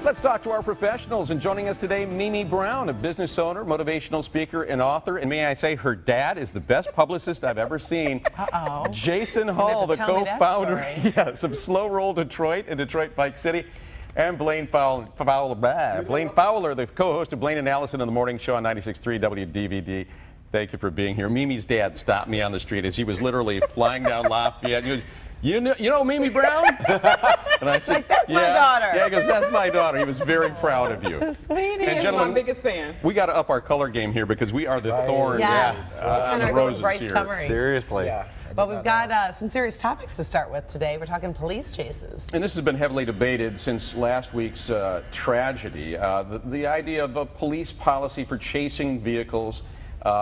Let's talk to our professionals, and joining us today, Mimi Brown, a business owner, motivational speaker, and author. And may I say, her dad is the best publicist I've ever seen. Uh-oh. Jason Hall, the co-founder of Slow Roll Detroit in Detroit Bike City. And Blaine Fowler, the co-host of Blaine and Allison in the Morning Show on 96.3 WDVD. Thank you for being here. Mimi's dad stopped me on the street as he was literally flying down Lafayette. He goes, you know Mimi Brown? And I said, like, that's my daughter. Yeah, he goes, that's my daughter. He was very proud of you. Sweetie. And He's gentlemen, my biggest fan. We got to up our color game here because we are the thorn on the roses here. Summary. Seriously. Yeah. But we've got some serious topics to start with today. We're talking police chases. And this has been heavily debated since last week's tragedy. The idea of a police policy for chasing vehicles.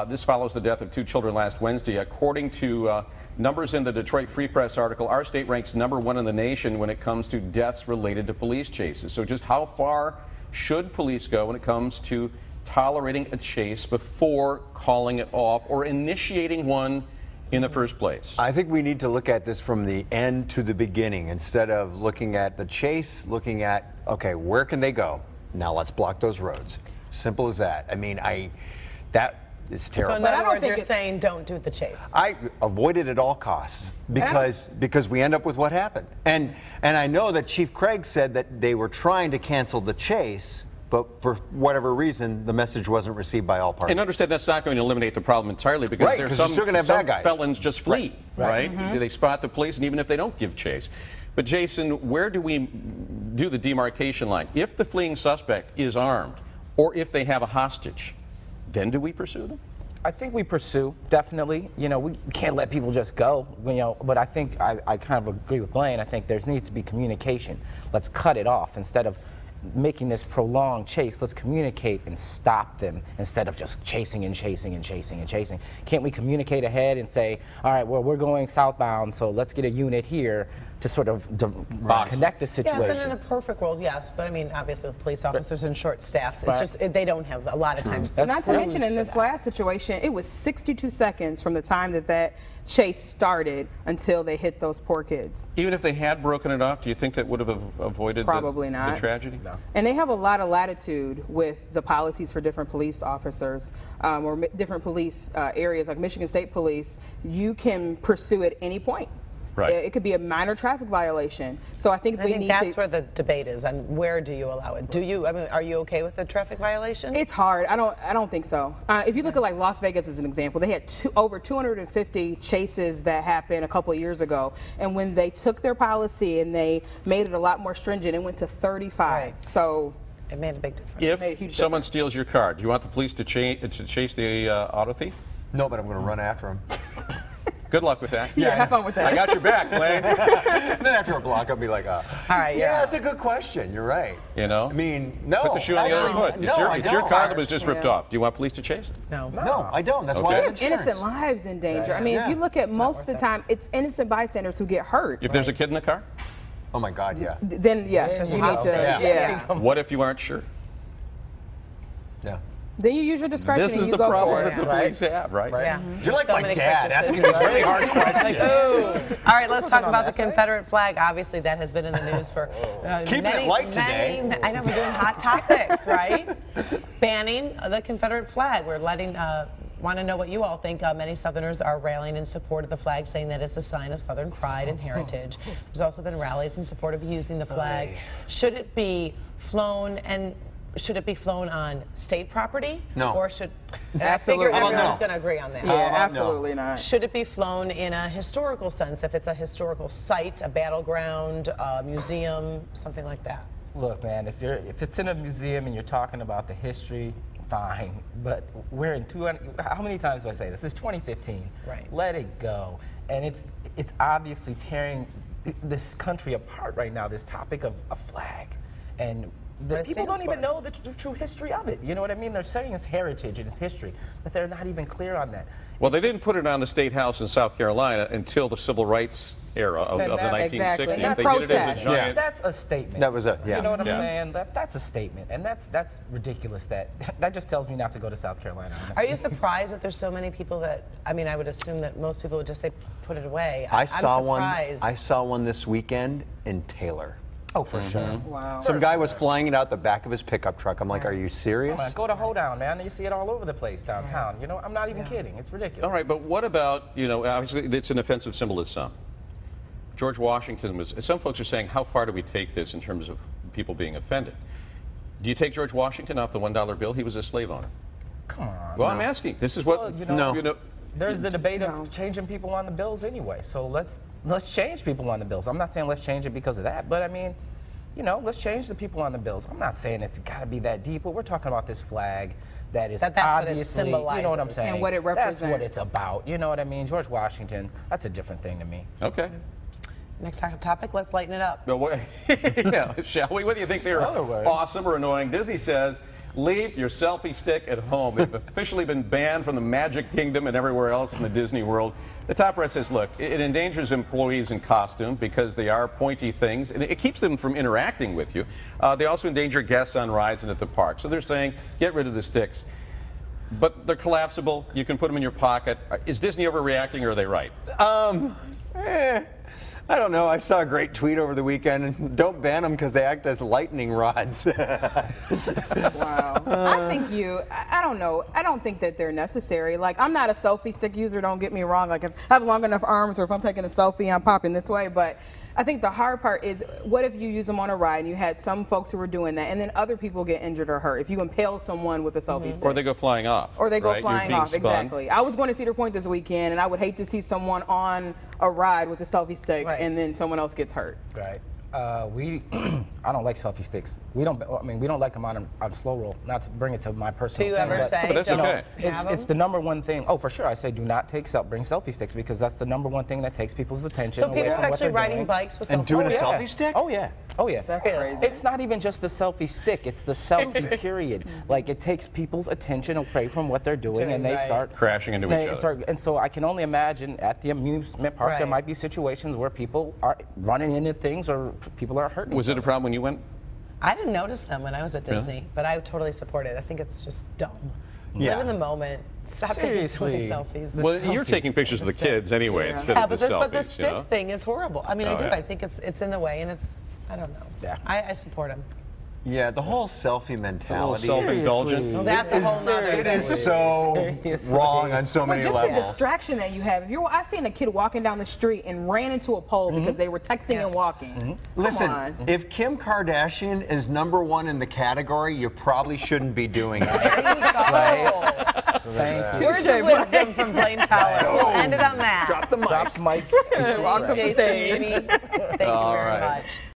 This follows the death of 2 children last Wednesday. According to numbers in the Detroit Free Press article, our state ranks #1 in the nation when it comes to deaths related to police chases. So just how far should police go when it comes to tolerating a chase before calling it off or initiating one in the first place? I think we need to look at this from the end to the beginning instead of looking at the chase, looking at, okay, where can they go? Now let's block those roads. Simple as that. I mean, that is terrible. So in other words, you're saying don't do the chase. I avoid it at all costs because we end up with what happened. And I know that Chief Craig said that they were trying to cancel the chase, but for whatever reason, the message wasn't received by all parties. And understand that's not going to eliminate the problem entirely because there's some felons just flee, right? Mm-hmm. They spot the police, and even if they don't give chase. But Jason, where do we do the demarcation line? If the fleeing suspect is armed, or if they have a hostage, then do we pursue them? I think we pursue, definitely. You know, we can't let people just go, you know, but I think I kind of agree with Blaine. I think there needs to be communication. Let's cut it off instead of making this prolonged chase. Let's communicate and stop them instead of just chasing and chasing and chasing and chasing. Can't we communicate ahead and say, all right, well, we're going southbound, so let's get a unit here to sort of connect the situation. Yes, and in a perfect world, yes, but I mean, obviously with police officers and short staffs, it's just, they don't have a lot of times. Not to mention in this last situation, it was 62 seconds from the time that chase started until they hit those poor kids. Even if they had broken it off, do you think that would have avoided the tragedy? No. And they have a lot of latitude with the policies for different police officers or different police areas, like Michigan State Police. You can pursue at any point. Right. It could be a minor traffic violation. So I think that's where the debate is, and where do you allow it? Do you? I mean, are you okay with a traffic violation? It's hard. I don't think so. If you look at like Las Vegas as an example, they had over 250 chases that happened a couple of years ago, and when they took their policy and they made it a lot more stringent, it went to 35. Right. So it made a big difference. If someone steals your car, do you want the police to chase the auto thief? No, but I'm going to run after him. Good luck with that. Yeah, have fun with that. I got your back, Blaine. Then after a block, I'll be like, all right, yeah, that's a good question. You're right. You know? I mean, no. Put the shoe on the other foot. It's your car that was just ripped off. Do you want police to chase it? No, I don't. That's why I have insurance. Innocent lives in danger. I mean, if you look at most of the time, it's innocent bystanders who get hurt. If there's a kid in the car? Oh my God, yeah. Then yes, you need to. What if you aren't sure? Yeah. Then you use your discretion and you go for it. This is the problem that the police have, right? Yeah. You're like my dad asking these really hard questions. All right, let's talk about the Confederate flag. Obviously, that has been in the news for Keeping it light today. I know, we're doing hot topics, right? Banning the Confederate flag. We're letting... want to know what you all think. Many Southerners are rallying in support of the flag, saying that it's a sign of Southern pride and heritage. There's also been rallies in support of using the flag. Should it be flown on state property? No. Or should... Absolutely. I figure everyone's going to agree on that. Yeah, absolutely not. Should it be flown in a historical sense, if it's a historical site, a battleground, a museum, something like that? Look, man, if it's in a museum and you're talking about the history, fine. But we're in how many times do I say this? It's 2015. Right. Let it go. And it's obviously tearing this country apart right now, this topic of a flag. And people don't even know the true history of it. You know what I mean? They're saying it's heritage and it's history, but they're not even clear on that. Well, they didn't put it on the State House in South Carolina until the civil rights era of the 1960s. Exactly. They did it as a giant... That's a statement. That was a, You know what I'm saying? That's a statement, and that's ridiculous. That just tells me not to go to South Carolina. Honestly. Are you surprised that there's so many people that? I mean, I would assume that most people would just say, put it away. I saw I'm surprised. one. I saw one this weekend in Taylor. Oh, for sure. Wow. Some guy was flying it out the back of his pickup truck. I'm like, are you serious? Come on, go to Hoedown, man. You see it all over the place downtown. You know, I'm not even kidding. It's ridiculous. All right, but what about, you know, obviously it's an offensive symbol to some. George Washington was, some folks are saying, how far do we take this in terms of people being offended? Do you take George Washington off the $1 bill? He was a slave owner. Come on. Well, I'm asking. This is what, Well, you know, there's the debate of changing people on the bills anyway. So let's change people on the bills. I'm not saying let's change it because of that, but I mean, you know, let's change the people on the bills. I'm not saying it's got to be that deep, but we're talking about this flag that is that's what it obviously, you know what I'm symbolizes. saying? And what it That's what represents. it's about. You know what I mean? George Washington, that's a different thing to me. okay. Next topic, let's lighten it up. No, yeah, shall we? Whether you think they're awesome or annoying, Disney says, leave your selfie stick at home. They've officially been banned from the Magic Kingdom and everywhere else in the Disney world. The top right says, look, it endangers employees in costume because they are pointy things, and it keeps them from interacting with you. They also endanger guests on rides and at the park. So they're saying, get rid of the sticks. But they're collapsible. You can put them in your pocket. Is Disney overreacting, or are they right? I don't know. I saw a great tweet over the weekend. And don't ban them because they act as lightning rods. Wow. I think I don't know. I don't think that they're necessary. Like, I'm not a selfie stick user, don't get me wrong. Like, if I have long enough arms or if I'm taking a selfie, I'm popping this way. But I think the hard part is, what if you use them on a ride and you had some folks who were doing that and then other people get injured or hurt? If you impale someone with a selfie stick. Or they go flying off. Or they go right? You're flying being off, spun. exactly. I was going to Cedar Point this weekend, and I would hate to see someone on a ride with a selfie stick and then someone else gets hurt. Right. I don't like selfie sticks. We don't like them on slow roll. Not to bring it to my personal. Do you thing, ever but, say, But that's don't okay. have It's the number one thing. Oh, for sure. I say do not bring selfie sticks because that's the number one thing that takes people's attention So away people from are what actually they're riding doing. bikes with And doing a selfies? selfie stick? Oh yeah. Oh yeah. That's crazy. It's not even just the selfie stick. It's the selfie period. Like, it takes people's attention away from what they're doing, and they start crashing into each other. And so I can only imagine at the amusement park there might be situations where people are running into things or people are hurting. Was it a problem when you went? I didn't notice them when I was at Disney, but I totally support it. I think it's just dumb. Yeah. Live in the moment. Stop taking so many selfies. Well, you're taking pictures of the kids anyway instead of the selfies. But the stick thing is horrible. I mean, I do. yeah. I think it's in the way, and it's, I don't know. Yeah. I support them. Yeah, the whole selfie mentality. Self-indulgent. Well, that's a whole nother It thing. is so wrong on so many Just levels. the distraction that you have. I've seen a kid walking down the street and ran into a pole because they were texting and walking. Listen, Come on. if Kim Kardashian is #1 in the category, you probably shouldn't be doing it. There you go. Thank you. Words of wisdom from Blaine Powell. We'll end it on that. Drop the mic. Drops mic. Walks up the Jason, stage. Amy, thank you very much.